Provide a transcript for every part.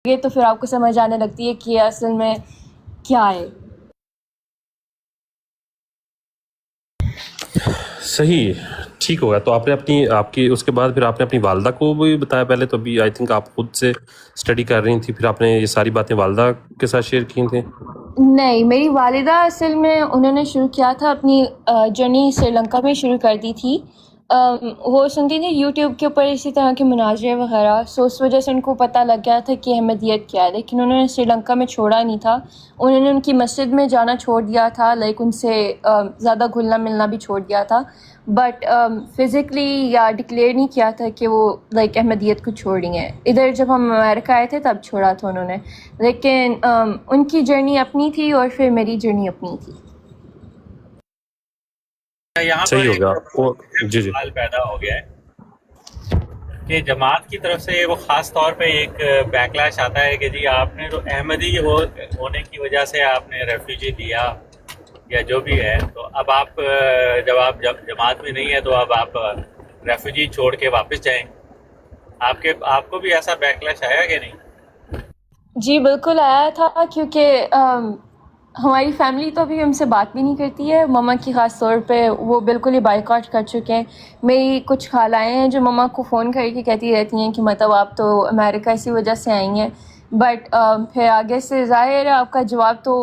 ये तो फिर आपको समझ आने लगती है कि ये असल में क्या है। सही, ठीक होगा। तो आपने अपनी आपकी उसके बाद फिर आपने अपनी वालदा को भी बताया पहले? तो अभी आई थिंक आप खुद से स्टडी कर रही थी, फिर आपने ये सारी बातें वालदा के साथ शेयर की थी? नहीं, मेरी वालिदा असल में उन्होंने शुरू किया था अपनी जर्नी श्रीलंका में शुरू कर दी थी। वो सुनती थी यूट्यूब के ऊपर इसी तरह के मुनाज़रे वगैरह, सो उस वजह से उनको पता लग गया था कि अहमदियत क्या है, लेकिन उन्होंने श्रीलंका में छोड़ा नहीं था। उन्होंने उनकी मस्जिद में जाना छोड़ दिया था, लाइक उनसे ज़्यादा घुलना मिलना भी छोड़ दिया था, बट फ़िज़िकली या डिक्लेयर नहीं किया था कि वो लाइक अहमदियत को छोड़ी हैं। इधर जब हम अमेरिका आए थे तब छोड़ा था उन्होंने, लेकिन उनकी जर्नी अपनी थी और फिर मेरी जर्नी अपनी थी। यहाँ सही पर हो एक गया। और जी जी, सवाल पैदा हो गया है कि जमात की तरफ से वो ख़ास तौर पे एक बैकलैश आता है कि जी आपने तो अहमदी होने की वजह से आपने रेफ्यूजी दिया या जो भी है, तो अब आप जब जमात में नहीं है तो अब आप रेफ्यूजी छोड़ के वापस जाएं। आपको भी ऐसा बैकलैश आया कि नहीं? जी बिल्कुल आया था, क्योंकि हमारी फैमिली तो अभी हमसे बात भी नहीं करती है। मम्मा की ख़ास तौर पे वो बिल्कुल ही बायकॉट कर चुके हैं। मेरी कुछ खालाएँ हैं जो मम्मा को फ़ोन करके कहती रहती हैं कि मतलब आप तो अमेरिका इसी वजह से आई हैं, बट फिर आगे से ज़ाहिर है आपका जवाब तो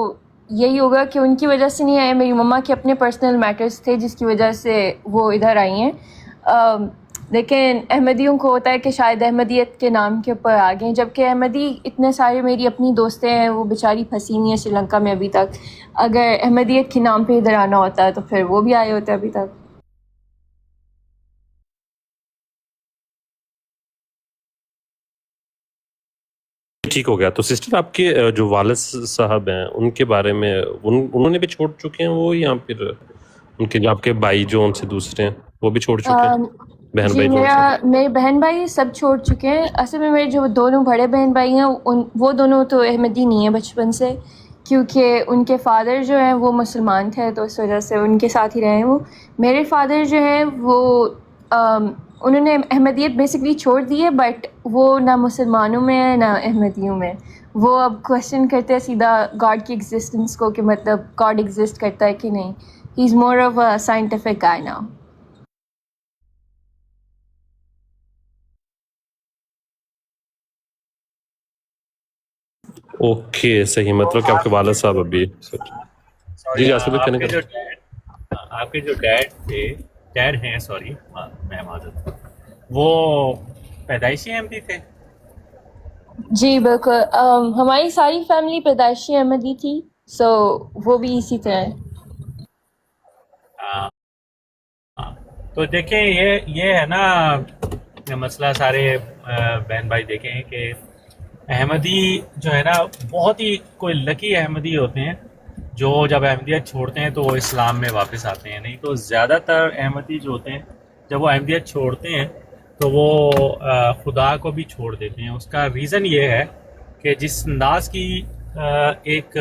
यही होगा कि उनकी वजह से नहीं आए, मेरी मम्मा के अपने पर्सनल मैटर्स थे जिसकी वजह से वो इधर आई हैं। लेकिन अहमदियों को होता है कि शायद अहमदियत के नाम के ऊपर आ गए, जबकि अहमदी इतने सारे मेरी अपनी दोस्तें हैं, वो बेचारी फंसी नहीं है श्रीलंका में अभी तक। अगर अहमदियत के नाम पे इधर आना होता है तो फिर वो भी आए होते अभी तक। ठीक हो गया। तो सिस्टर आपके जो वालिद साहब हैं उनके बारे में, उन्होंने भी छोड़ चुके हैं वो, या फिर उनके जो आपके भाई जो उनसे दूसरे हैं वो भी छोड़ चुके हैं, अम, बहन जी भाई जो उनसे? मेरे बहन भाई सब छोड़ चुके हैं। असल में मेरे जो दोनों बड़े बहन भाई हैं वो दोनों तो अहमदी नहीं है बचपन से, क्योंकि उनके फादर जो हैं वो मुसलमान थे, तो इस वजह से उनके साथ ही रहे हैं वो। मेरे फादर जो हैं वो उन्होंने अहमदियत बेसिकली छोड़ दी है, बट वो ना मुसलमानों में है ना अहमदियों में। वो अब क्वेश्चन करते हैं सीधा गॉड की एग्जिस्टेंस को, कि मतलब गॉड एग्जिस्ट करता है कि नहीं। He is more of a scientific guy now. Okay, सही। मतलब कि आपके वालिद साहब अभी जी सॉरी, जी, आसिफ भाई कहने का। आपके जो डैड थे, डैड हैं, सॉरी, मैं माजूद, वो पैदाइशी अहमदी थे? जी बिल्कुल, हमारी सारी फैमिली पैदाइशी अहमदी थी, सो वो भी इसी तरह है। हाँ। तो देखें, ये है ना, ये मसला सारे बहन भाई देखें कि अहमदी जो है ना, बहुत ही कोई लकी अहमदी होते हैं जो जब अहमदियत छोड़ते हैं तो वो इस्लाम में वापस आते हैं। नहीं तो ज़्यादातर अहमदी जो होते हैं, जब वो अहमदियत छोड़ते हैं तो वो खुदा को भी छोड़ देते हैं। उसका रीज़न ये है कि जिस अंदाज की एक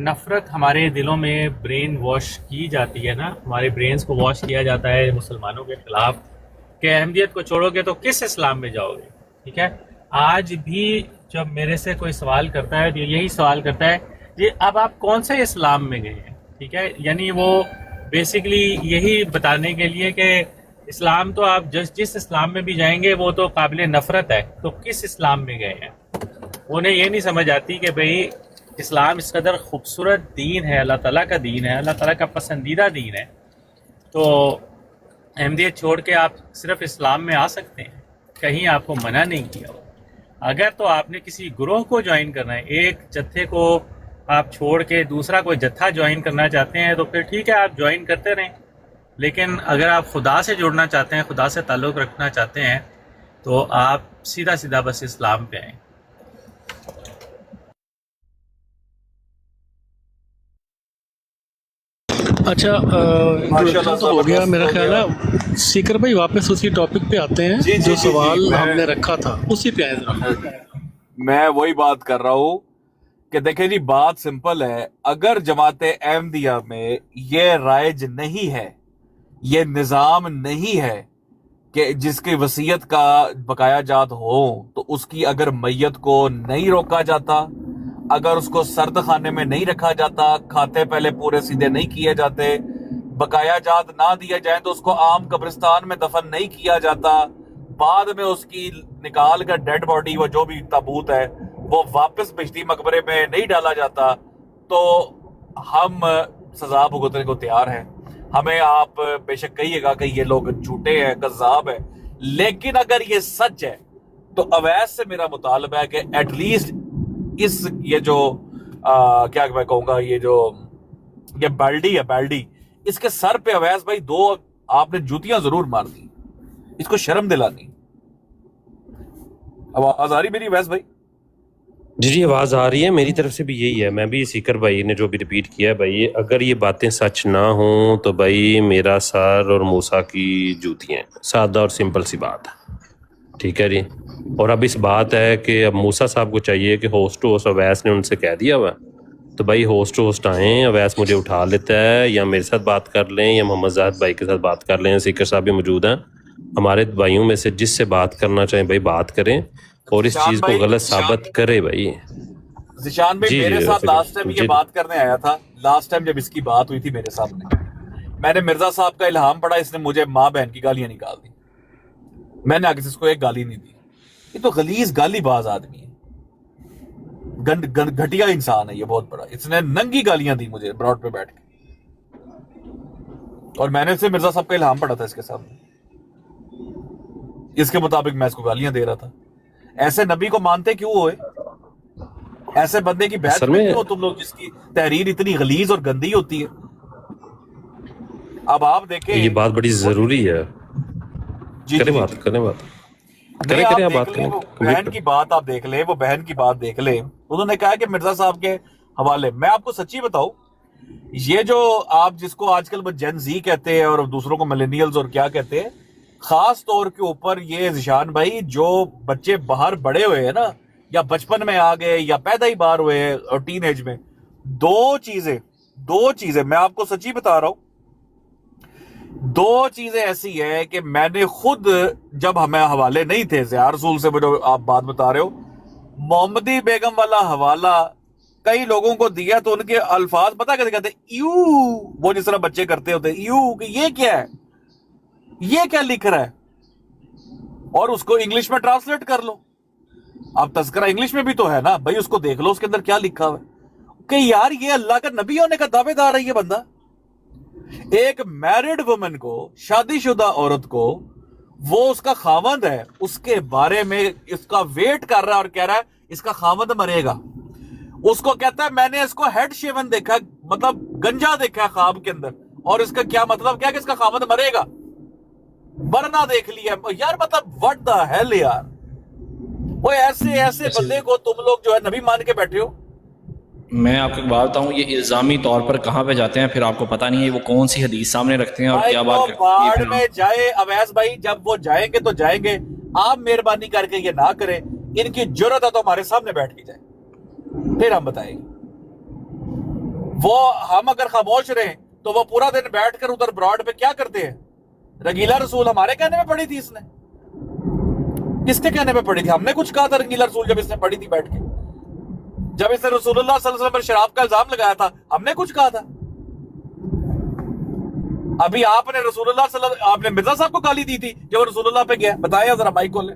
नफ़रत हमारे दिलों में ब्रेन वॉश की जाती है ना, हमारे ब्रेन्स को वॉश किया जाता है मुसलमानों के ख़िलाफ़ कि अहमदियत को छोड़ोगे तो किस इस्लाम में जाओगे। ठीक है, आज भी जब मेरे से कोई सवाल करता है तो यही सवाल करता है, जी अब आप कौन से इस्लाम में गए हैं? ठीक है, यानी वो बेसिकली यही बताने के लिए कि इस्लाम तो आप जिस इस्लाम में भी जाएंगे वो तो काबिल नफ़रत है, तो किस इस्लाम में गए हैं। उन्हें ये नहीं समझ आती कि भाई इस्लाम इस कदर खूबसूरत दीन है, अल्लाह ताला का दीन है, अल्लाह ताला का पसंदीदा दीन है। तो अहमदियत छोड़ के आप सिर्फ इस्लाम में आ सकते हैं, कहीं आपको मना नहीं किया हो। अगर तो आपने किसी ग्रोह को ज्वाइन करना है, एक जत्थे को आप छोड़ के दूसरा कोई जत्था ज्वाइन करना चाहते हैं, तो फिर ठीक है, आप ज्वाइन करते रहें। लेकिन अगर आप खुदा से जुड़ना चाहते हैं, खुदा से ताल्लुक़ रखना चाहते हैं, तो आप सीधा सीधा बस इस्लाम पे आएँ। अच्छा, इंट्रोडक्शन तो हो गया मेरा ख्याल है। सीकर भाई वापस उसी टॉपिक पे आते हैं जी जी जो जी जी सवाल मैं हमने रखा था, उसी पे आए जरा। मैं वही बात कर रहा हूँ कि देखिए जी, बात सिंपल है। अगर जमाते अहमदिया में ये राइज नहीं है, ये निज़ाम नहीं है कि जिसकी वसीयत का बकाया जात हो तो उसकी अगर मैयत को नहीं रोका जाता, अगर उसको सर्द खाने में नहीं रखा जाता, खाते पहले पूरे सीधे नहीं किए जाते, बकाया जात ना दिए जाए तो उसको आम कब्रिस्तान में दफन नहीं किया जाता, बाद में उसकी निकाल कर डेड बॉडी वो जो भी ताबूत है वो वापस बिजली मकबरे में नहीं डाला जाता, तो हम सजा भुगतने को तैयार हैं। हमें आप बेशक कहिएगा कि ये लोग झूठे हैं, कज़्ज़ाब है, लेकिन अगर ये सच है तो अवैस से मेरा मुतालबा है कि एटलीस्ट इस ये जो क्या मैं कहूँगा, ये बाल्डी है, बाल्डी, इसके सर पे अवैस भाई 2 आपने जूतियां जरूर मार दी, इसको शर्म दिलानी। आवाज आ रही मेरी अवैस भाई? जी आवाज़ आ रही है, मेरी तरफ से भी यही है। मैं भी सीकर भाई ने जो भी रिपीट किया है भाई, अगर ये बातें सच ना हो तो भाई मेरा सर और मूसा की जूतियाँ, सादा और सिंपल सी बात है, ठीक है जी। और अब इस बात है कि अब मूसा साहब को चाहिए कि होस्ट टू होस्ट अवैस ने उनसे कह दिया हुआ, तो भाई होस्ट टू होस्ट आएँ, अवैस मुझे उठा लेता है या मेरे साथ बात कर लें या मोहम्मद जाहिद भाई के साथ बात कर लें, सीकर साहब भी मौजूद हैं, हमारे भाइयों में से जिससे बात करना चाहें भाई बात करें और इस चीज़ को गलत साबित करे भाई। ज़िशान भाई मेरे साथ लास्ट टाइम ये बात करने आया था, लास्ट टाइम जब इसकी बात हुई थी मेरे सामने, मैंने मिर्जा साहब का इल्हाम पढ़ा, इसने मुझे माँ बहन की गालियां निकाल दी, मैंने आगे इसको एक गाली नहीं दी। ये तो गलीज गालीबाज आदमी है, घटिया इंसान है ये बहुत बड़ा, इसने नंगी गालियां दी मुझे ब्रॉड पे बैठ के, और मैंने इससे मिर्जा साहब का इल्हाम पढ़ा था इसके सामने, इसके मुताबिक मैं इसको गालियां दे रहा था। ऐसे नबी को मानते क्यों होए? ऐसे बंदे की बहस में क्यों हो तुम लोग जिसकी तहरीर इतनी गलीज और गंदी होती है? अब आप देखें, ये बात बड़ी जरूरी है। जी करें जी, बात, करें बात, करें आप देख ले, वो बहन की बात आप देख ले, वो बहन की बात देख ले, उन्होंने कहा कि मिर्जा साहब के हवाले। मैं आपको सच्ची बताऊं, ये जो आप जिसको आजकल वो जेन जी कहते हैं और दूसरों को मिलेनियल्स और क्या कहते हैं, खास तौर के ऊपर ये ज़िशान भाई, जो बच्चे बाहर बड़े हुए हैं ना, या बचपन में आ गए या पैदा ही बाहर हुए हैं और टीन एज में, दो चीजें मैं आपको सच्ची बता रहा हूं, 2 चीजें ऐसी है कि मैंने खुद, जब हमें हवाले नहीं थे ज़िया रसूल से, जो आप बात बता रहे हो, मोहम्मदी बेगम वाला हवाला कई लोगों को दिया तो उनके अल्फाज पता कैसे कहते, यू, वो जिस तरह बच्चे करते होते यू, कि ये क्या है, ये क्या लिख रहा है, और उसको इंग्लिश में ट्रांसलेट कर लो। अब तज़किरा इंग्लिश में भी तो है ना भाई, उसको देख लो उसके अंदर क्या लिखा हुआ है कि यार ये अल्लाह का नबी होने का दावेदार है ये बंदा। एक मैरिड वुमन को, शादीशुदा औरत को, वो उसका खावंद है, उसके बारे में इसका वेट कर रहा है और कह रहा है इसका खावंद मरेगा। उसको कहता है मैंने इसको हेड शेवन देखा, मतलब गंजा देखा है ख्वाब के अंदर, और इसका क्या मतलब क्या कि इसका खावंद मरेगा, मरना देख लिया यार, मतलब व्हाट द हेल यार। वो ऐसे बंदे को तुम लोग जो है नबी मान के बैठे हो। मैं आपको एक बात बताऊं, ये इल्जामी तौर पर कहां पे जाते हैं, फिर आपको पता नहीं है वो कौन सी हदीस सामने रखते हैं और क्या बात करते हैं। में जाए अवैस भाई, जब वो जाएंगे तो जाएंगे, आप मेहरबानी करके ये ना करें, इनकी जरूरत है तो हमारे सामने बैठ के जाए, फिर हम बताएंगे। वो हम अगर खामोश रहे तो वो पूरा दिन बैठकर उधर ब्रॉड पे क्या करते हैं। रंगीला रसूल हमारे कहने में पड़ी थी, इसने किसके कहने में पड़ी थी? हमने कुछ कहा था रंगीला रसूल जब इसने पड़ी थी बैठ के, जब इसने रसूलुल्लाह सल्लल्लाहु अलैहि वसल्लम पर शराब का इल्जाम लगाया था, हमने कुछ कहा था? अभी आपने रसूलुल्लाह सल्लल्लाहु, आपने मिर्जा साहब को गाली दी थी जब रसूलुल्लाह पे गया, बताया जरा माइक खोले।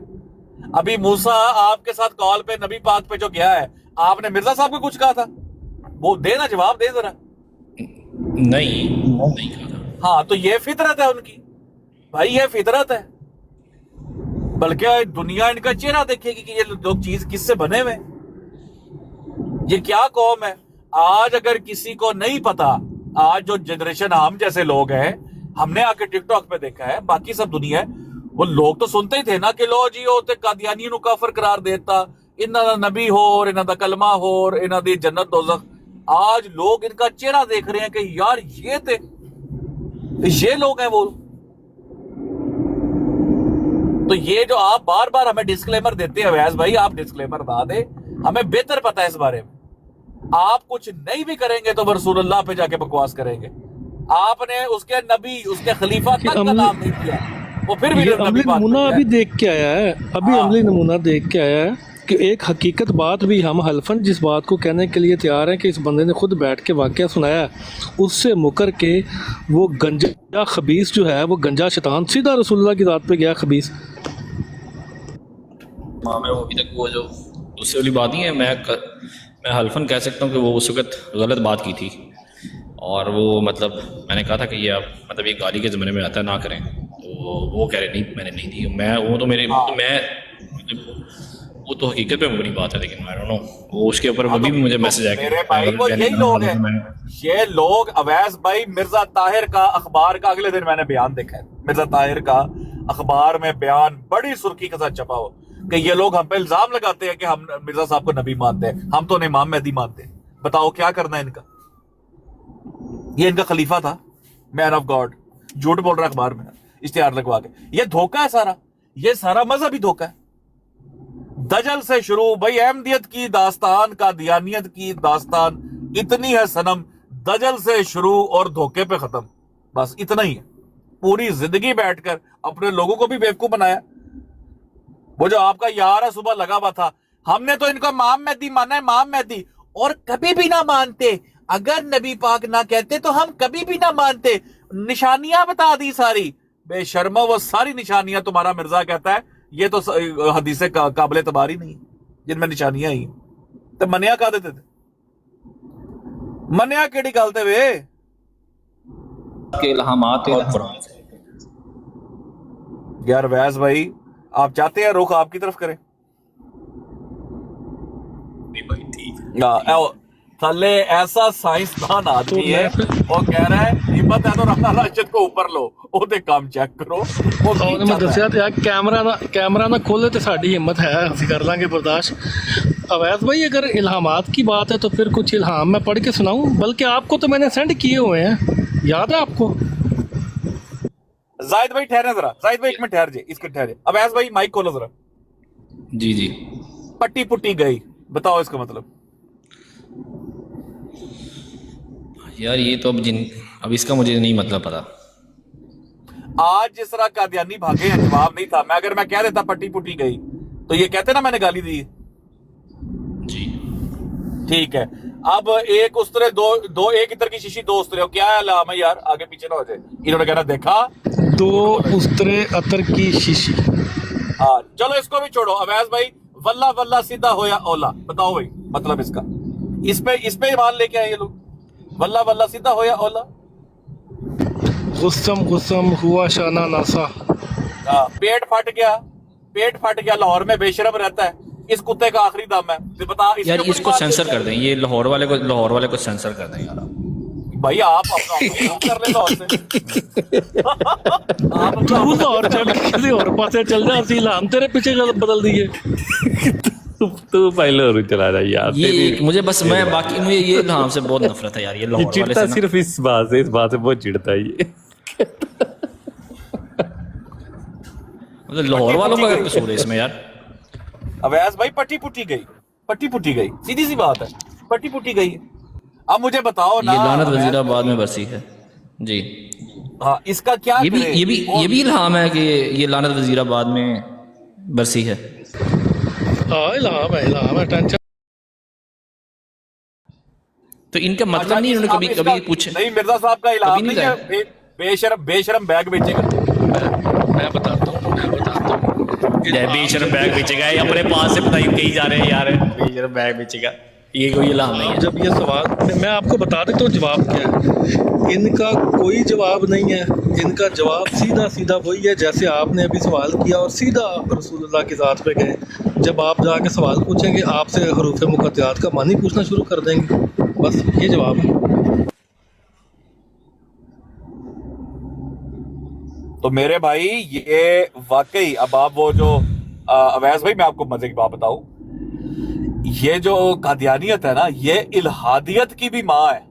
अभी मूसा आपके साथ कॉल पे नबी पाक पे जो गया है, आपने मिर्जा साहब को कुछ कहा था? वो देना, जवाब दे जरा। नहीं कहा। हाँ, तो ये फितरत है उनकी भाई, ये फितरत है। बल्कि दुनिया इनका चेहरा देखेगी कि ये लोग चीज किससे बने हुए, ये क्या कौम है। आज अगर किसी को नहीं पता, आज जो जनरेशन हम जैसे लोग हैं, हमने आके टिकटॉक पे देखा है, बाकी सब दुनिया है, वो लोग तो सुनते ही थे ना कि लो जी वो कादियानी नु काफिर करार देता, इन्हां दा नबी होर, इन्हां दा कलमा होर, इन्हां दी जन्नत दोज़ख। आज लोग इनका चेहरा देख रहे हैं कि यार ये लोग हैं वो। तो ये जो आप बार बार हमें डिस्क्लेमर देते हैं अवैस भाई, आप डिस्क्लेमर ना दे, हमें बेहतर पता है इस बारे में। आप कुछ नहीं भी करेंगे तो रसूलुल्लाह पे जाके बकवास करेंगे। आपने उसके नबी, उसके खलीफा तक का नाम नहीं किया, वो फिर भी ये नबी अमली बात नमूना करता अभी है। देख के आया है, अभी हाँ। अमली नमूना देख के आया है कि एक हकीकत बात भी हम हल्फन जिस बात को कहने के लिए तैयार हैं कि इस बंदे ने खुद बैठ के वाक़या सुनाया है, उससे मुकर के वो गंजा खबीस जो है, वो गंजा शैतान सीधा रसूलुल्लाह की ज़ात पे गया खबीस। माँ में वो अभी तक वो जो दूसरी वाली बात नहीं है, मैं हल्फन कह सकता हूँ कि वो उस वक्त गलत बात की थी, और वो मतलब मैंने कहा था कि ये आप मतलब ये गाली के ज़माने में आता है, ना करें, तो वो कह रहे नहीं मैंने नहीं दी, मैं वो तो मेरे हाँ। तो मैं मतलब वो तो हकीकत पे बड़ी बात है, लेकिन आई डोंट नो वो उसके ऊपर हाँ, अभी भी मुझे मैसेज आया मेरे भाई वो यही लोग हैं, ये लोग। अवैस भाई मिर्जा ताहिर का अखबार का अगले दिन मैंने बयान देखा है, मिर्जा ताहिर का अखबार में बयान बड़ी सुर्खी के साथ छपा हो कि ये लोग हम पे इल्जाम लगाते हैं कि हम मिर्जा साहब को नबी मानते हैं, हम तो इमाम मेहदी मानते हैं। बताओ क्या करना है इनका? ये इनका खलीफा था, मैन ऑफ गॉड, झूठ बोल रहा है अखबार में इश्तिहार लगवा के। ये धोखा है सारा, ये सारा मजहबी धोखा है। दजल से शुरू भाई, अहमदियत की दास्तान का दियानियत की दास्तान इतनी है सनम, दजल से शुरू और धोखे पे खत्म, बस इतना ही है। पूरी जिंदगी बैठकर अपने लोगों को भी बेवकूफ बनाया। वो जो आपका यार है सुबह लगा हुआ था, हमने तो इनको इमाम मेहदी माना है, इमाम मेहदी, और कभी भी ना मानते, अगर नबी पाक ना कहते तो हम कभी भी ना मानते। निशानियां बता दी सारी, बेशर्मा वो सारी निशानियां तुम्हारा मिर्जा कहता है ये तो हदीसे काबिल तबार ही नहीं, जिनमें निशानियां ही तो मनिया कह देते थे। मनिया केड़ी गलते वे के इल्हामात और कुरान से। यार वैस भाई, आप चाहते हैं रुख आपकी तरफ करें? नहीं भाई ठीक थल्ले ऐसा साइंसदान आदमी है, वो कह रहा है हिम्मत है तो रमना राशिद को ऊपर लो, ਉਹਦੇ ਕੰਮ ਚੈੱਕ ਕਰੋ। ਉਹ ਕੀ ਉਹਨੇ ਮੈਂ ਦੱਸਿਆ ਤੇ ਆ कैमरा ना खोले तो साड़ी हिम्मत है, ਅਸੀਂ कर लांगे बर्दाश्त। अवैस भाई अगर इल्हामात की बात है तो फिर कुछ इल्हाम मैं पढ़ के सुनाऊं, बल्कि आपको तो मैंने सेंड किए हुए हैं, याद है आपको? जाहिद भाई ठहरे जरा, जाहिद भाई एक मिनट ठहर जाए, इसको ठहरे। अवैस भाई माइक खोलो जरा। जी जी। पट्टी पुट्टी गई, बताओ इसका मतलब। यार ये तो अब इसका मुझे नहीं मतलब पता। आज जिस तरह कादियानी भागे हैं, जवाब नहीं था। अगर मैं कह देता पट्टी पुट्टी गई तो ये कहते ना मैंने गाली दी। जी ठीक है, अब एक उस्तरे दो एक इतर की शीशी, दो उस्तरे, क्या है अलाम है यार, आगे पीछे ना हो जाए। इन्होंने कहना देखा, 2 उस्तरे अतर की शीशी। हाँ चलो इसको भी छोड़ो। अवैस भाई वल्ला वल्ला सीधा होया ओला, बताओ भाई मतलब इसका। इस पे ईमान लेके आए ये लोग, वल्ला वल्ला सीधा होया ओला। गुस्सम गुस्सम हुआ शाना नासा। पेट फट गया, लाहौर में बेशरम रहता है, इस कुत्ते का आखिरी दम है। तो बता यार इसको सेंसर कर दें, ये लाहौर वाले को सेंसर कर दें यार। भाई आप अपना कर ले लाहौर से। आप अपना तू लाहौर चढ़ के किसी और पासे चल जा, असली इल्हाम तेरे पीछे बदल दिए। तू पहले और चला जा यार। ये मुझे बस मैं बाकी मुझे ये इल्हाम से बहुत नफरत है यार, ये लाहौर वाले चिढ़ता से ना। सिर्फ इस बात से बहुत चिढ़ता है ये। मतलब लाहौर वालों का क्या कसूर है इसमें यार? अवैस भाई पट्टी पुट्टी गई, सीधी सी बात है, पट्टी पुट्टी गई। अब मुझे बताओ ना, ये लानत वजीराबाद में बरसी है जी। हाँ इसका क्या ये भी करें? ये भी इल्हाम है कि ये लानत वजीराबाद में बरसी है। हाँ इल्हाम है टेंशन। तो इनका मतलब नहीं, इन्होंने कभी पूछे नहीं, मिर्जा साहब का इल्हाम कभी नहीं नहीं है। बेशरम बैग बेचेगा। मैं बताता हूँ बेशरम बैग बेचेगा, अपने पास से बताइए कहीं जा रहे हैं यार, बेशरम बैग बेचेगा, ये कोई इल्हाम नहीं है। जब ये सवाल मैं आपको बता देता हूँ जवाब क्या है। इनका कोई जवाब नहीं है, इनका जवाब सीधा वही है जैसे आपने अभी सवाल किया और सीधा आप रसूलुल्लाह की ज़ात पे गए। जब आप जाके सवाल पूछेंगे आपसे हरूफ मुक़त्तियात का मानी पूछना शुरू कर देंगे, बस ये जवाब है। तो मेरे भाई ये वाकई, अब आप वो जो अवैस भाई मैं आपको मजे की बात बताऊं, ये जो कादियानियत है ना, ये इल्हादियत की भी माँ है।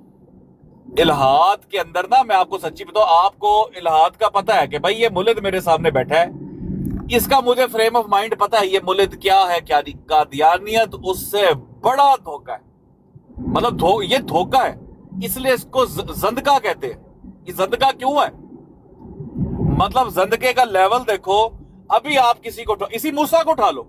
इल्हाद के अंदर ना, मैं आपको सच्ची बताऊं, आपको इल्हाद का पता है कि भाई ये मुल्द मेरे सामने बैठा है, इसका मुझे फ्रेम ऑफ माइंड पता है ये मुल्द क्या है क्या नहीं। कादियानियत उससे बड़ा धोखा है, मतलब ये धोखा है, इसलिए इसको जंदका कहते हैं। ये जंदका क्यों है? मतलब जिंदगी का लेवल देखो। अभी आप किसी को इसी मूसा को उठा लो,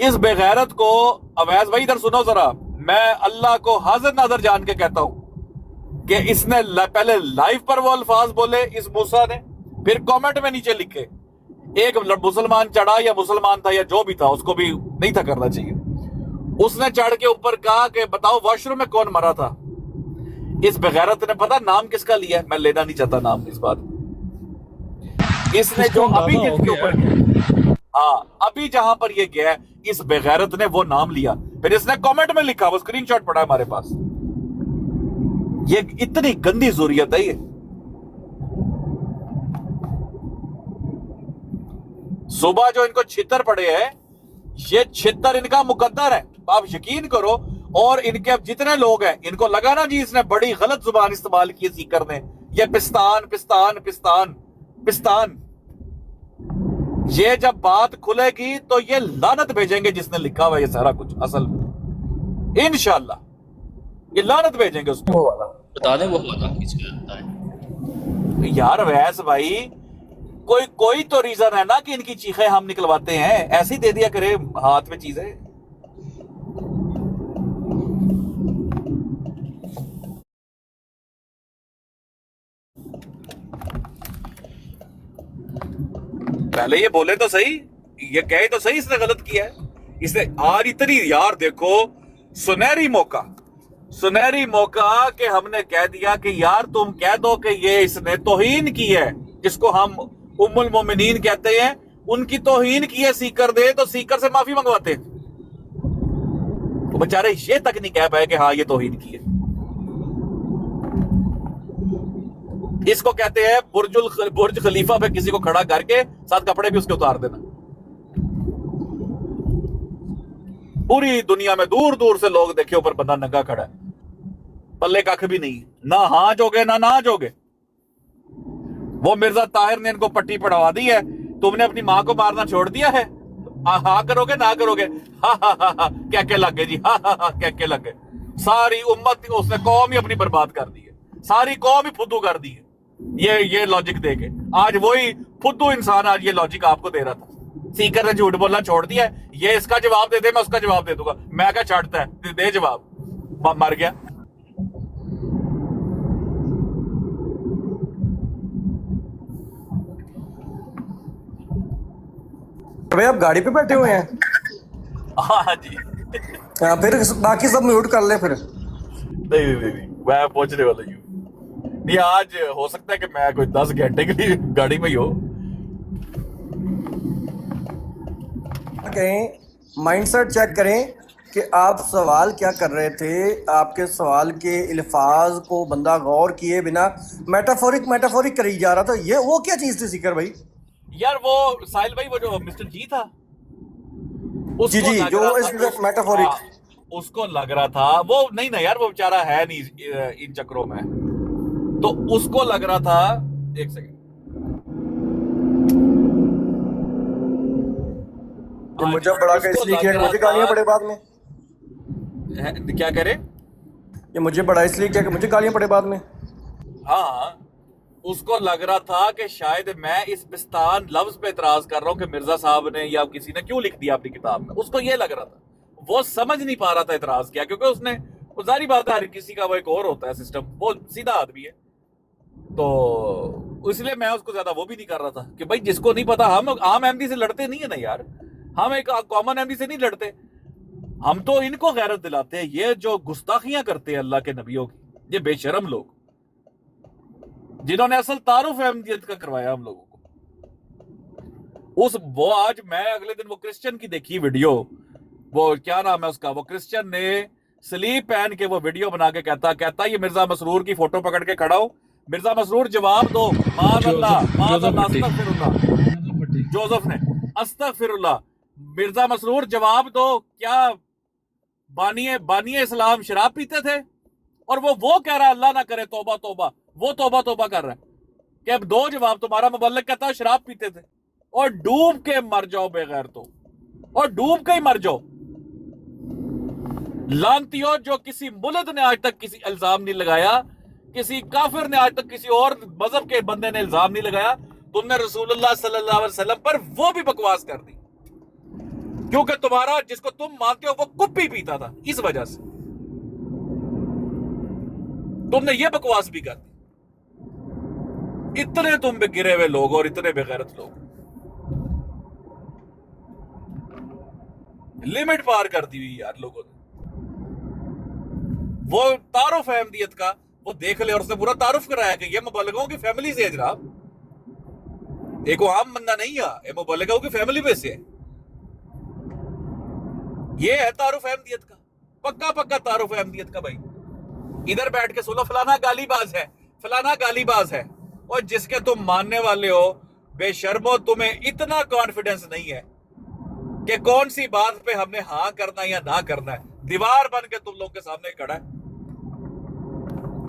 इस बेगैरत को। अवैस भाई इधर सुनो जरा, मैं अल्लाह को हाजिर नाजर जान के कहता हूं कि इसने पहले लाइव पर वो अल्फाज बोले इस मूसा ने, फिर कमेंट में नीचे लिखे एक मुसलमान चढ़ा या मुसलमान था या जो भी था, उसको भी नहीं था करना चाहिए, उसने चढ़ के ऊपर कहा कि बताओ वॉशरूम में कौन मरा था। इस बेगैरत ने पता नाम किसका लिया, मैं लेना नहीं चाहता नाम इस बात, इसने जो अभी जिसके ऊपर अभी जहां पर ये गया, इस बेगैरत ने वो नाम लिया, फिर इसने कमेंट में लिखा, वो स्क्रीनशॉट पड़ा है हमारे पास। ये इतनी गंदी ज़ुर्रियत है ये। सुबह जो इनको छितर पड़े हैं, ये छितर इनका मुकद्दर है, आप यकीन करो। और इनके अब जितने लोग हैं, इनको लगा ना जी इसने बड़ी गलत जुबान इस्तेमाल की सीकर ने, ये पिस्तान पिस्तान पिस्तान पिस्तान, ये जब बात खुलेगी तो ये लानत भेजेंगे जिसने लिखा हुआ ये सारा कुछ, असल में इंशाल्लाह ये लानत भेजेंगे उसको। वो वाला बता दें वो वाला बताएं। यार वैस भाई, कोई तो रीजन है ना कि इनकी चीखें हम निकलवाते हैं, ऐसे ही दे दिया करे हाथ में चीजें। पहले ये बोले तो सही, ये कहे तो सही इसने गलत किया है। इसने आज इतनी, यार देखो सुनहरी मौका कि हमने कह दिया कि यार तुम कह दो कि ये इसने तौहीन की है, जिसको हम उम्मुल मोमिनीन कहते हैं, उनकी तौहीन की है सीकर दे, तो सीकर से माफी मंगवाते हैं। तो बेचारे ये तक नहीं कह पाए कि हाँ ये तौहीन की है। इसको कहते हैं बुर्ज खलीफा पे किसी को खड़ा करके साथ कपड़े भी उसके उतार देना। पूरी दुनिया में दूर दूर से लोग देखे ऊपर बंदा नंगा खड़ा है, पल्ले कख भी नहीं, ना हाँ जोगे ना जोगे। वो मिर्जा ताहिर ने इनको पट्टी पढ़वा दी है, तुमने अपनी मां को मारना छोड़ दिया है, हाँ करोगे ना करोगे, हा क्या के लग गए जी, हा क्या के लग गए। सारी उम्मत उसने कौम ही अपनी बर्बाद कर दी है, सारी कौम ही फुद्दू कर दी है ये लॉजिक देके। आज वही फुद्दू इंसान आज ये लॉजिक आपको दे रहा था। सीकर ने झूठ बोलना छोड़ दिया है, ये इसका जवाब दे दे मैं उसका जवाब दे दूंगा, मैं क्या छाटता है, दे जवाब, मर गया। भाई आप गाड़ी पे बैठे हुए हैं? हाँ जी। फिर बाकी सब म्यूट कर ले फिर। नहीं, मैं पहुंचने वाला हूँ। नहीं, आज हो सकता है कि मैं कोई 10 घंटे के लिए गाड़ी में ही हो। कहें माइंडसेट चेक करें कि आप सवाल क्या कर रहे थे, आपके सवाल के अल्फाज को बंदा गौर किए बिना मेटाफोरिक करी जा रहा था। ये वो क्या चीज थी सीकर भाई? यार वो साहिल भाई, वो जो मिस्टर जी था, जी जो इस मेटाफोरिक, उसको लग रहा था वो नहीं ना यार, वो बेचारा है नहीं इन चक्रों में, तो उसको लग रहा था। एक सेकंड, मुझे बड़ा का इसलिए किया कि मुझे गालियां पड़े बाद में। क्या करे? ये मुझे बड़ा इसलिए किया कि मुझे गालियां पड़े बाद में। हाँ, उसको लग रहा था कि शायद मैं इस पिस्तान लफ्ज पे इतराज कर रहा हूं कि मिर्जा साहब ने या किसी ने क्यों लिख दिया अपनी किताब में। उसको ये लग रहा था, वो समझ नहीं पा रहा था इतराज क्या, क्योंकि उसने, जारी बात है हर किसी का वो एक और होता है सिस्टम, वो सीधा आदमी है, तो इसलिए मैं उसको ज्यादा वो भी नहीं कर रहा था कि भाई जिसको नहीं पता, हम आम एमडी से लड़ते नहीं है ना यार, हम एक कॉमन एमडी से नहीं लड़ते, हम तो इनको गैरत दिलाते हैं। ये जो गुस्ताखियां करते हैं अल्लाह के नबियों की, ये बेशरम लोग जिन्होंने असल तारुफ अहमदियत का करवाया हम लोगों को। वो आज मैं अगले दिन वो क्रिश्चियन की देखी वीडियो, वो क्या नाम है उसका, वो क्रिश्चियन ने स्लीप पहन के वो वीडियो बना के कहता ये मिर्जा मसरूर की फोटो पकड़ के खड़ा हो, मिर्जा मसरूर जवाब दो, जोसेफ ने अस्तगफिरुल्लाह, मिर्जा मसरूर जवाब दो, क्या बानिए इस्लाम शराब पीते थे? और वो कह रहा है अल्लाह ना करे तौबा तौबा, वो तौबा कर रहा है कि अब दो जवाब। तुम्हारा मुबल्लिग कहता है शराब पीते थे, और डूब के मर जाओ बगैर तो, और डूब के ही मर जाओ। लानतियों, जो किसी मुल्द ने आज तक किसी इल्जाम नहीं लगाया, किसी काफिर ने आज तक किसी और मजहब के बंदे ने इल्जाम नहीं लगाया, तुमने रसूलुल्लाह सल्लल्लाहु अलैहि वसल्लम पर वो भी बकवास कर दी, क्योंकि तुम्हारा जिसको तुम मानते हो वो कुप्पी पीता था, इस वजह से तुमने ये बकवास भी कर दी। इतने तुम पे गिरे हुए लोग और इतने बेगैरत लोग, लिमिट पार कर दी हुई यार लोगों ने। वो तारुफ अहमदियत का वो देख ले, और उसने पूरा तारुफ कराया कि ये मुबल्लिगों की फैमिली से है जनाब, एक वो आम बंदा नहीं है, ये मुबल्लिगों की फैमिली में से है। ये है तारुफ अहमदियत का, पक्का पक्का तारुफ अहमदियत का भाई। इधर बैठ के सुनो फलाना गालीबाज है, फलाना गालीबाज है, और जिसके तुम मानने वाले हो बेशर्मो, तुम्हें इतना कॉन्फिडेंस नहीं है कि कौन सी बात पे हमने हाँ करना है या ना करना है। दीवार बन के तुम लोग के सामने खड़ा है,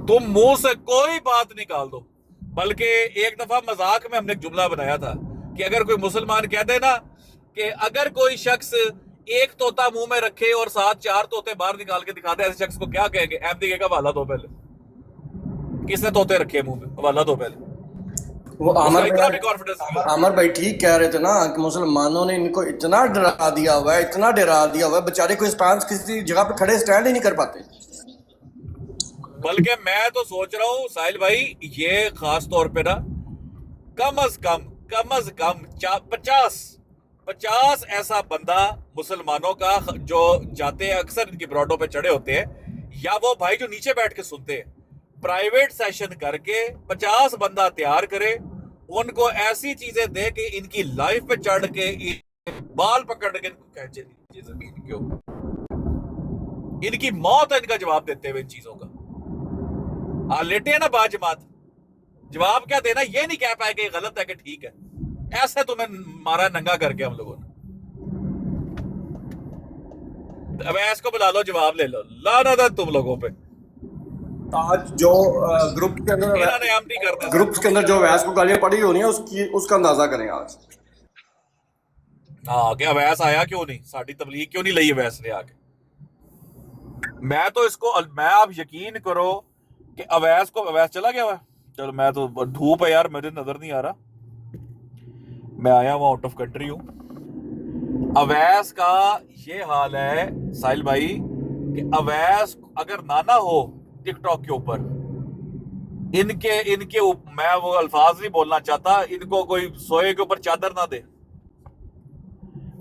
तुम मुंह से कोई बात निकाल दो। बल्कि एक दफा मजाक में हमने एक जुमला बनाया था कि अगर कोई मुसलमान कह दे ना कि अगर कोई शख्स एक तोता मुंह में रखे और साथ 4 तोते बाहर निकाल के दिखा दे, ऐसे शख्स को क्या कहेंगे? अहमदी का हवाला दो पहले, किसने तोते रखे मुंह में, हवाला दो पहले। वो उसका इतना भी कॉन्फिडेंस नहीं है। आमर भाई ठीक कह रहे थे ना कि मुसलमानों ने इनको इतना डरा दिया हुआ है, इतना डरा दिया हुआ है, बेचारे कोई स्टांस किसी जगह पे खड़े स्टैंड ही नहीं कर पाते। बल्कि मैं तो सोच रहा हूँ साहिल भाई, ये खास तौर पे ना कम अज कम 50 ऐसा बंदा मुसलमानों का जो जाते हैं अक्सर इनकी ब्रॉडों पे चढ़े होते हैं, या वो भाई जो नीचे बैठ के सुनते हैं, प्राइवेट सेशन करके 50 बंदा तैयार करे, उनको ऐसी चीजें दे कि इनकी लाइफ पे चढ़ के बाल पकड़ के इनको खींचे नीचे जमीन के ऊपर, इनकी मौत है इनका जवाब देते हुए इन चीजों का। लेटे ना बाजमात, जवाब क्या देना ये नहीं कह पाए कि गलत है कि ठीक है, ऐसे तुम्हें मारा नंगा करके हम लोगों ने। अवैस को बुला लो, जवाब ले लो, लाना था तुम लोगों पे। आज जो ग्रुप के अंदर ग्रुप्स के अंदर जो अवैस को गालियां पड़ी होनी है उसका अंदाजा करें आज। हाँ, क्या अवैस आया क्यों नहीं, साड़ी तबलीग क्यों नहीं ली अवैस ने आके? मैं तो इसको, मैं आप यकीन करो कि अवैस चला गया हुआ। चलो मैं तो, धूप है यार, मुझे नजर नहीं आ रहा, मैं आया हुआ आउट ऑफ कंट्री हूं। अवैस का ये हाल है साहिल भाई कि अवैस अगर नाना हो टिकटॉक के ऊपर, इनके मैं वो अल्फाज नहीं बोलना चाहता, इनको कोई सोए के ऊपर चादर ना दे।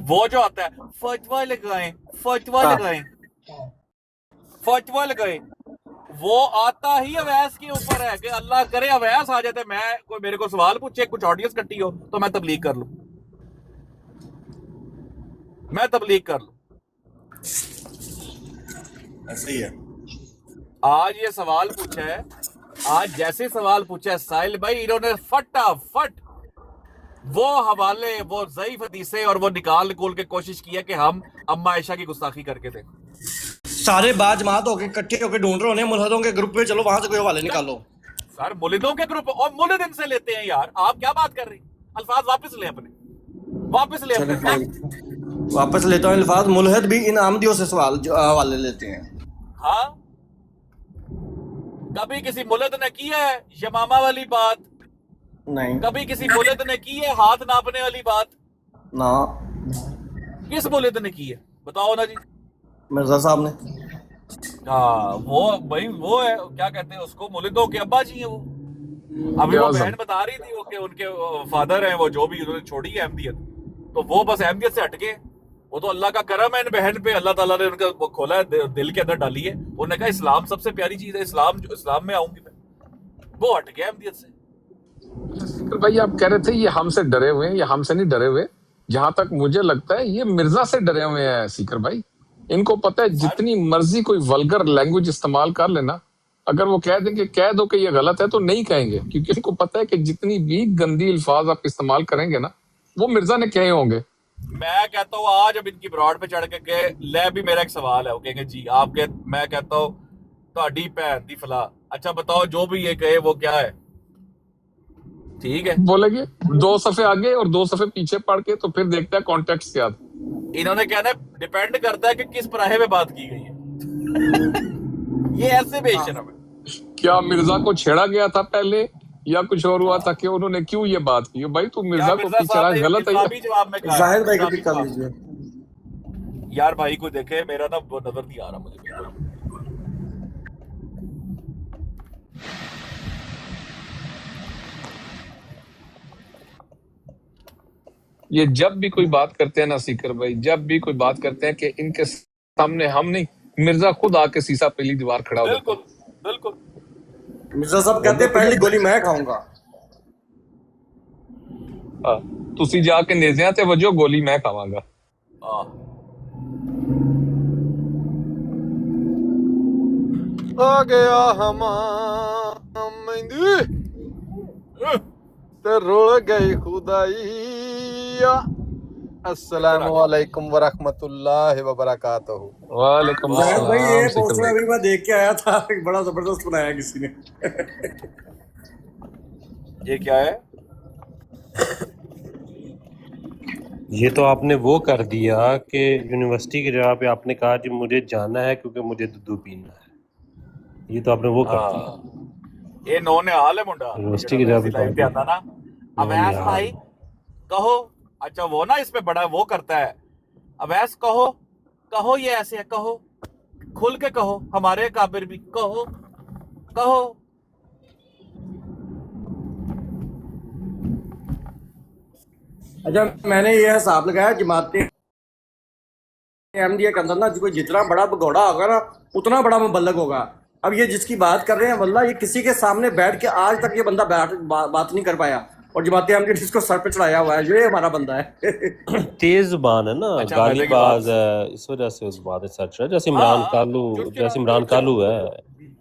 वो जो आता है फतवा लगाएं, फतवा लगाएं, वो आता ही अवैस के ऊपर है कि अल्लाह करे अवैस आ जाते, मैं कोई मेरे को सवाल पूछे, कुछ ऑडियंस इकट्ठी हो तो मैं तबलीग कर लूं, ऐसे ही है। आज ये सवाल पूछा है, आज जैसे सवाल पूछा है साहिल भाई, इन्होंने फटाफट वो हवाले, वो ज़ईफ हदीसें और वो निकाल के कोशिश की है कि हम अम्मा आयशा की गुस्ताखी करके दें। सारे बाजमात होके इकट्ठे होके ढूंढ रहे होने मुल्हिदों के ग्रुप पे, चलो वहां से कोई हवाले निकालो। सर मुल्हिदों के ग्रुप, और मुल्हिद इनसे लेते हैं यार, आप क्या बात कर रही? अल्फाज वापस ले अपने, वापस ले अपने। वापस लेता हूँ अल्फाज, मुल्हिद भी इन आमदियों से सवाल हवाले लेते हैं। हाँ, कभी किसी मुल्हिद ने की है यमामा वाली बात? नहीं। कभी किसी मुल्हिद ने की है हाथ नापने वाली बात? ना। किस मुल्हिद ने की है बताओ ना जी? मिर्जा साहब ने। हाँ, वो भाई वो है, क्या कहते हैं उसको, मुल्हिदों के अब्बा जी हैं वो। अभी वो बहन बता रही थी कि उनके फादर हैं वो, जो भी उन्होंने छोड़ी है अहमदियत, तो वो बस अहमदियत से हटके, वो तो अल्लाह का करम है इन बहन पे, अल्लाह ताला ने उनका वो खोला है, दिल के अंदर डाली है। उन्होंने कहा इस्लाम सबसे प्यारी चीज है, इस्लाम में आऊंगी मैं, वो हट गया अहमदियत से। तो भाई आप कह रहे थे ये हमसे डरे हुए हैं, ये हमसे नहीं डरे हुए, जहां तक मुझे लगता है ये मिर्जा से डरे हुए हैं सीकर भाई। इनको पता है जितनी मर्जी कोई वल्गर लैंग्वेज इस्तेमाल कर लेना, अगर वो कह देंगे, कह दो कि ये गलत है, तो नहीं कहेंगे, क्योंकि इनको पता है कि जितनी भी गंदी अल्फाज आप इस्तेमाल करेंगे ना, वो मिर्जा ने कहे होंगे। मैं कहता हूँ आज अब इनकी ब्रॉड पे चढ़ के ले भी मेरा एक सवाल है, वो कहेंगे जी आपके, मैं कहता हूँ ਤੁਹਾਡੀ ਭੈਣ ਦੀ फला, अच्छा बताओ जो भी ये कहे वो क्या है? ठीक है, बोलेंगे 2 सफ़े आगे और 2 सफ़े पीछे पढ़ के, तो फिर देखते हैं कॉन्टेक्स्ट क्या था। इन्होंने कहना डिपेंड करता है कि किस पराहे में बात की गई है। ये ऐसे बेशरम है। क्या मिर्जा को छेड़ा गया था पहले, या कुछ और हुआ था कि उन्होंने क्यों ये बात की? भाई तू क्या मिर्जा को मिर्जा पीछे साहब रहा, ने गलत है ये। इस्लामी जवाब में कहा है? जाहिद भाई को इस्लामी पिक कर जवाब। लीजिए। यार भाई को देखे, मेरा ना वो नजर नहीं आ रहा मुझे बिल्कुल। ये जब भी कोई बात करते हैं ना सीकर भाई, जब भी कोई बात करते हैं कि इनके सामने हम नहीं, मिर्जा खुद आके सीसा पहली दीवार खड़ा हो जाता बिल्कुल बिल्कुल। मिर्जा साहब कहते हैं पहली गोली मैं खाऊंगा। है। तुसी जाके नेज़ियां ते वजो, गोली मैं खावांगा। हाँ। आ गया हमारी ते रुल गई खुदाइया। अस्सलामुअलैकुम वरहमतुल्लाहि वबरकातुहू। वालेकुम जाहिद भाई ये अस्सलाम सीकर पोस्टर भाई। अभी मैं देख के आया था, बड़ा जबरदस्त बनाया किसी ने। ये क्या है? ये तो आपने वो कर दिया कि यूनिवर्सिटी की जगह पे आपने कहा कि मुझे जाना है क्योंकि मुझे दूध पीना है। ये तो आपने वो कर दिया। हाँ, ये नो ने हाल है मुंडा यूनिवर्सिटी की जगह पे लाइव पे आता ना, अवैस यार। भाई कहो। अच्छा वो ना इसमें बड़ा वो करता है, अवैस कहो कहो, ये ऐसे है, कहो खुल के कहो, हमारे काबिर भी कहो कहो। अच्छा मैंने ये हिसाब लगाया जमाते अहमदिया के अंदर ना कोई जितना बड़ा भगोड़ा होगा ना उतना बड़ा मुबल्लग होगा। अब ये जिसकी बात कर रहे हैं वल्लाह ये किसी के सामने बैठ के आज तक ये बंदा बात नहीं कर पाया, और जमाते अहमदिया जिसको सर पे चढ़ाया हुआ है ये हमारा बंदा है। तेज जुबान है ना, अच्छा, गालीबाज है, इस वजह से उस बात सच है। जैसे इमरान कालू, जैसे इमरान कालू है।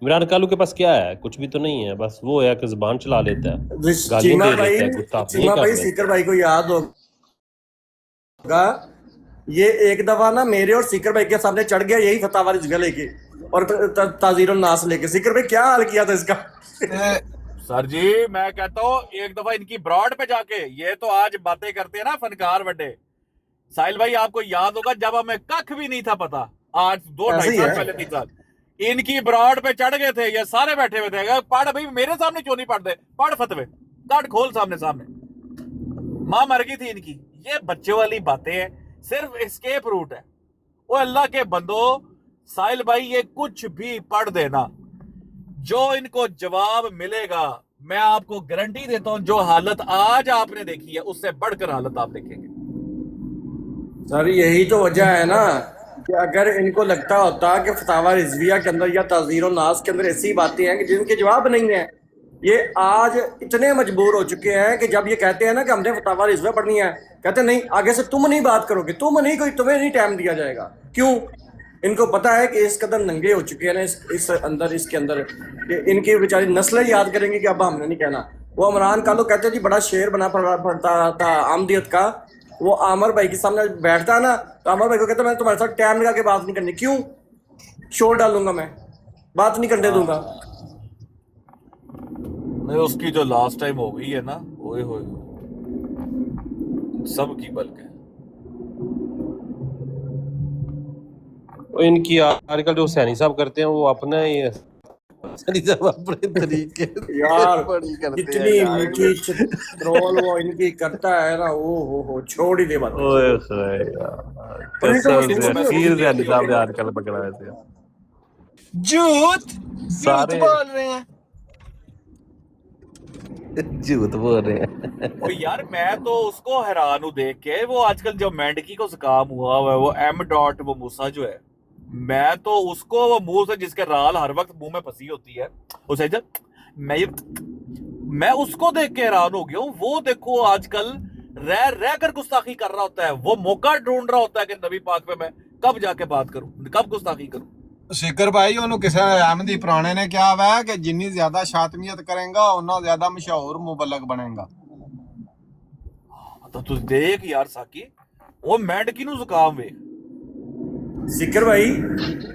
इमरान कालू के पास क्या है? कुछ भी तो नहीं है, बस वो है कि जुबान चला लेता है, गालियां चीमा दे भाई, देता है, गुस्ताखी चीमा कर भाई लेता है। सीकर भाई को याद होगा ये एक दफा ना मेरे और सीकर भाई के सामने चढ़ गया यही फतवा वाली जगह लेके और ताजीर नास लेके। सीकर भाई क्या हाल किया था इसका? सर जी मैं कहता हूँ एक दफा इनकी ब्रॉड पे जाके, ये तो आज बातें करते हैं ना फनकार बड़े। साहिल भाई आपको याद होगा जब हमें कख भी नहीं था पता, आज 2-2.5 साल पहले 3 साल, इनकी ब्रॉड पे चढ़ गए थे, ये सारे बैठे हुए थे। पढ़ भाई, मेरे सामने क्यों नहीं पढ़ते, पढ़ फतवे, काट खोल सामने सामने। मां मर गई थी इनकी। ये बच्चे वाली बातें हैं, सिर्फ एस्केप रूट है। वो अल्लाह के बंदो, साहिल भाई ये कुछ भी पढ़ देना, जो इनको जवाब मिलेगा मैं आपको गारंटी देता हूं, जो हालत आज आपने देखी है उससे बढ़कर हालत आप देखेंगे। सर यही तो वजह है ना कि अगर इनको लगता होता कि फतावा रिजविया के अंदर या ताज़ीर नास के अंदर ऐसी बातें हैं कि जिनके जवाब नहीं है, ये आज इतने मजबूर हो चुके हैं कि जब ये कहते हैं ना कि हमने फतावा रिजविया पढ़नी है, कहते नहीं आगे से तुम नहीं बात करोगे, तुम नहीं, कोई तुम्हें नहीं टाइम दिया जाएगा। क्यों? इनको पता है कि इस कदर नंगे हो चुके हैं ना इस अंदर, इसके अंदर कि इनकी बेचारी नस्लें याद करेंगी कि अब हमने नहीं कहना। वो इमरान कालू कहते जी बड़ा शेर बना पड़ता था आमदियत का, वो आमर भाई के सामने बैठता है ना तो आमर भाई को कहता मैं तुम्हारे साथ टाइम लगा के बात नहीं करनी। क्यों? शोर डालूंगा, मैं बात नहीं करने दूंगा। नहीं उसकी जो लास्ट टाइम हो गई है ना, ओए होए सब की बल्कि इनकी आजकल जो सैनी साहब करते हैं वो अपना ही सैनी साहब अपने तरीके यार बड़ी करते कितनी हैं यार। मीठी ट्रोल वो इनकी करता है ना, वो हो छोड़ ही दे बात। ओए होए यार, कसम से अखीर सैनी साहब ने आजकल पकड़ा है। झूठ सारे बोल रहे हैं। झूठ बोल रहे हैं। ओ यार मैं तो उसको हैरान हूं देख के, वो आजकल जो मेंढकी को जुकाम हुआ हुआ है, वो M. वो मूसा जो है, मैं तो उसको वो मुंह से जिसके राल हर वक्त मुंह में फंसी होती है उसे मैं उसको देख के हैरान हो गया हूं। वो देखो आजकल रह कर गुस्ताखी कर रहा होता है, वो मौका ढूंढ रहा होता है कि नबी पाक पे मैं कब जाके बात करूं, कब गुस्ताखी करूं। शिकर भाई ਉਹਨੂੰ ਕਿਸੇ ਅਹਿਮਦੀ ਪੁਰਾਣੇ ਨੇ ਕਿਹਾ ਵਾ ਕਿ ਜਿੰਨੀ ਜ਼ਿਆਦਾ ਸ਼ਾਤਮੀਅਤ ਕਰੇਗਾ ਉਨਾ ਜ਼ਿਆਦਾ ਮਸ਼ਹੂਰ ਮੁਬਲਗ ਬਣੇਗਾ। तो तू देख यार साकी, वो मेंढकी नु जुकाम वे। जिक्र भाई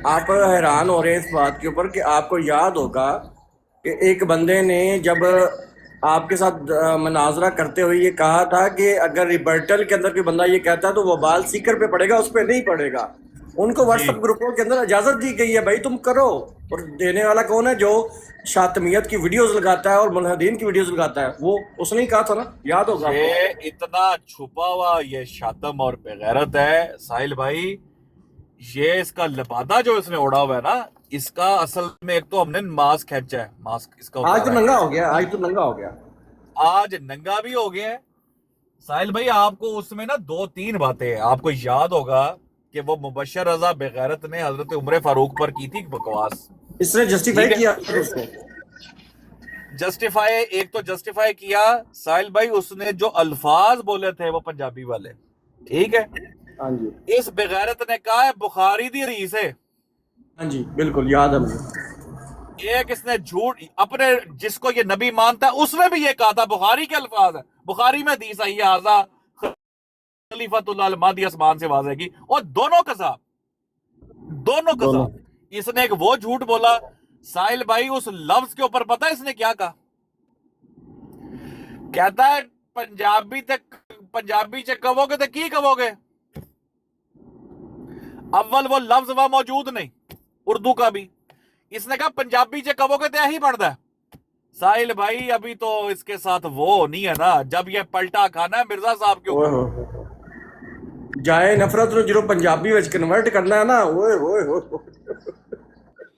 आप हैरान हो रहे हैं इस बात के ऊपर कि आपको याद होगा कि एक बंदे ने जब आपके साथ मनाजरा करते हुए ये कहा था कि अगर रिबर्टल के अंदर कोई बंदा ये कहता है तो वो बाल सीकर पे पड़ेगा, उस पर नहीं पड़ेगा। उनको व्हाट्सएप ग्रुपों के अंदर इजाजत दी गई है, भाई तुम करो। और देने वाला कौन है? जो शातमियत की वीडियोस लगाता है और मुल्हिदीन की वीडियोस लगाता है, वो उसने ही कहा था ना, याद होगा आपको। ये इतना छुपा हुआ ये शातम और बेगैरत है साहिल भाई। ये इसका लबादा जो इसने ओढ़ा हुआ है ना, इसका असल में एक तो हमने मास्क खींचा है, मास्क इसका आज तो उतारा है। नंगा हो गया, आज तो नंगा हो गया। आज नंगा भी हो गया है साहिल भाई। आपको उसमें ना 2-3 बातें हैं। आपको याद होगा कि वो मुबशर रजा बेगैरत ने हजरत उमर फारूक पर की थी बकवास। इसने जस्टिफाई ठीक है। किया उसको। जस्टिफाई, एक तो जस्टिफाई किया साहिल भाई, उसने जो अल्फाज बोले थे वो पंजाबी वाले, ठीक है। हाँ जी, इस बेगैरत ने कहा है बुखारी दी रीस है। हाँ जी, बिल्कुल याद है मुझे। एक इसने झूठ अपने जिसको ये नबी मानता है उसने भी ये कहा था बुखारी के अल्फाज है, बुखारी में हदीस आई है आजा खलीफतुल्लाह महदी आसमान से वाज़ेगी। और दोनों कज़ाब, दोनों कज़ाब। इसने एक वो झूठ बोला साहिल भाई, उस लफ्ज के ऊपर पता है इसने क्या कहा? कहता है पंजाबी च कहोगे तो की कहोगे। अव्वल वो लफ्ज वहां मौजूद नहीं, उर्दू का भी। इसने कहा पंजाबी च कहोगे तो यही पढ़ता है। साहिल भाई अभी तो इसके साथ वो नहीं है ना, जब ये पलटा खाना है मिर्जा साहब के ऊपर। जाए नफरत जो पंजाबी विच कन्वर्ट करना है ना, ओए ओए ओए।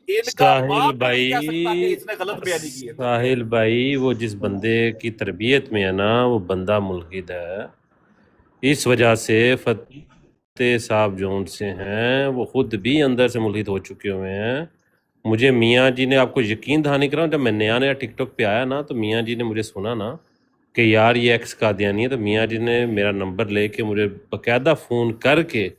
इनका साहिल बाप नहीं भाई, कह सकता कि इसने गलत बयानी की है। साहिल भाई, वो जिस बंदे की तरबियत में है ना, वो बंदा मुल्हिद है। इस वजह से फतेह साहब जोन से हैं, वो खुद भी अंदर से मुल्हिद हो चुके हुए हैं। मुझे मियाँ जी ने, आपको यकीन दहानी कराऊँ, जब मैं नया नया टिकटॉक पे आया ना, तो मियाँ जी ने मुझे सुना ना कि यार ये एक्स कादियानी है, तो मियाँ जी ने मेरा नंबर लेके मुझे बाकायदा फ़ोन करके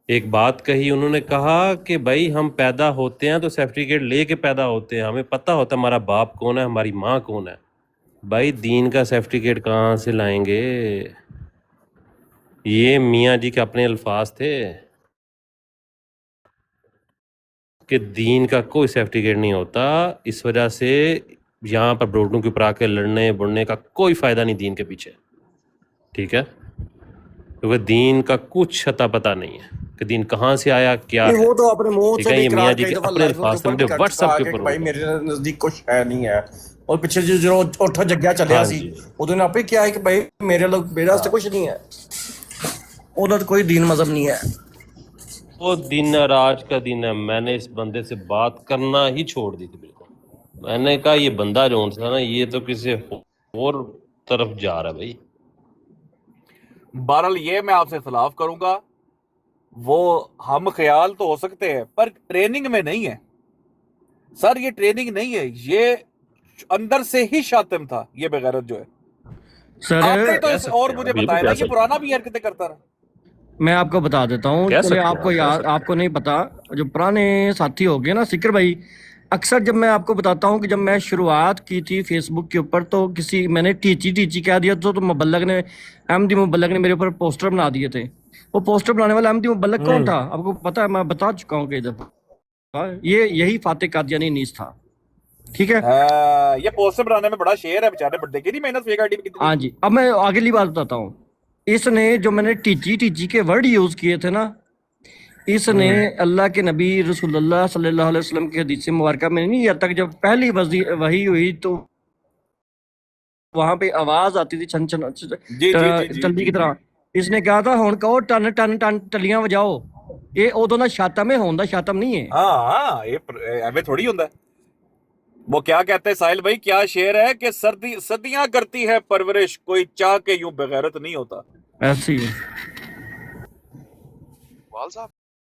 एक बात कही। उन्होंने कहा कि भाई हम पैदा होते हैं तो सर्टिफिकेट लेके पैदा होते हैं, हमें पता होता है हमारा बाप कौन है, हमारी माँ कौन है। भाई दीन का सर्टिफिकेट कहाँ से लाएंगे? ये मियाँ जी के अपने अल्फाज थे कि दीन का कोई सर्टिफिकेट नहीं होता। इस वजह से यहाँ पर ब्रोडों के ऊपर आके लड़ने बुड़ने का कोई फ़ायदा नहीं दीन के पीछे, ठीक है? क्योंकि दीन का कुछ अता पता नहीं है कि दीन कहाँ से आया, क्या नहीं, है। वो तो अपने मुंह ठीक से है, भी ये इकरार मियाँ जी कई के दफा अपने लाइव अल्फाज के थे, मुझे ऊपर व्हाट्सएप के कि ऊपर भाई होगा। मेरे नजदीक कुछ है नहीं है। और पीछे जो उठा जग्या चलिया हाँ सी, जी। उदों ने आपे क्या है कि भाई मेरे वास्ते कुछ नहीं है, उधर तो कोई दीन मजहब नहीं है। वो दिन है, आज का दिन है। मैंने इस बंदे से बात करना ही छोड़ दी थी बिल्कुल। मैंने कहा ये बंदा जो था ना, ये तो किसी और तरफ जा रहा है भाई। बहरहाल ये मैं आपसे खिलाफ करूंगा। वो हम ख्याल तो हो सकते हैं पर ट्रेनिंग में नहीं है सर, ये ट्रेनिंग नहीं है, ये अंदर से ही शातिम था ये बेगैरत जो है। आपने तो इस और मुझे बताया ना, ये पुराना भी हरकतें करता रहा। मैं आपको बता देता हूँ, कह चले सकते हैं, आपको कह याद, सकते हैं। आपको नहीं पता, जो पुराने साथी हो गए ना सिकर भाई, अक्सर जब मैं आपको बताता हूँ कि जब मैं शुरुआत की थी फेसबुक के ऊपर, तो किसी मैंने टीची कह दिया तो मुबल्लग ने, अहमदी मुबल्लग ने मेरे ऊपर पोस्टर बना दिए थे। वो पोस्टर बनाने वाला अहमदी मुबल्लग कौन था आपको पता है? मैं बता चुका हूँ कई दफा, ये यही फातिह कादियानी नीस था, ठीक है? ये पोस्टर बनाने में बड़ा शेर है बेचारे, बट देखिए नहीं मेहनत फेक आईडी में कितनी। हाँ जी, अब मैं अगली बात बताता हूँ। इसने जो मैंने टीची के वर्ड यूज किए थे ना, इसने अल्लाह के नबी रसूलुल्लाह सल्लल्लाहु अलैहि वसल्लम की हदीस मुबारका में नहीं, यहाँ तक जब पहली वही हुई तो वहां पे आवाज आती थी छन छन टल्ली की तरह। इसने कहा था हुण कहो टन टन टन टलियां बजाओ। ये उदों दा शातम है, होंदा शातम नहीं है। हाँ ये एवं थोड़ी होता है। वो क्या कहते हैं साहिल भाई, क्या शेर है कि सदियां करती है परवरिश, कोई चाह के यूं बेगैरत नहीं होता। ऐसी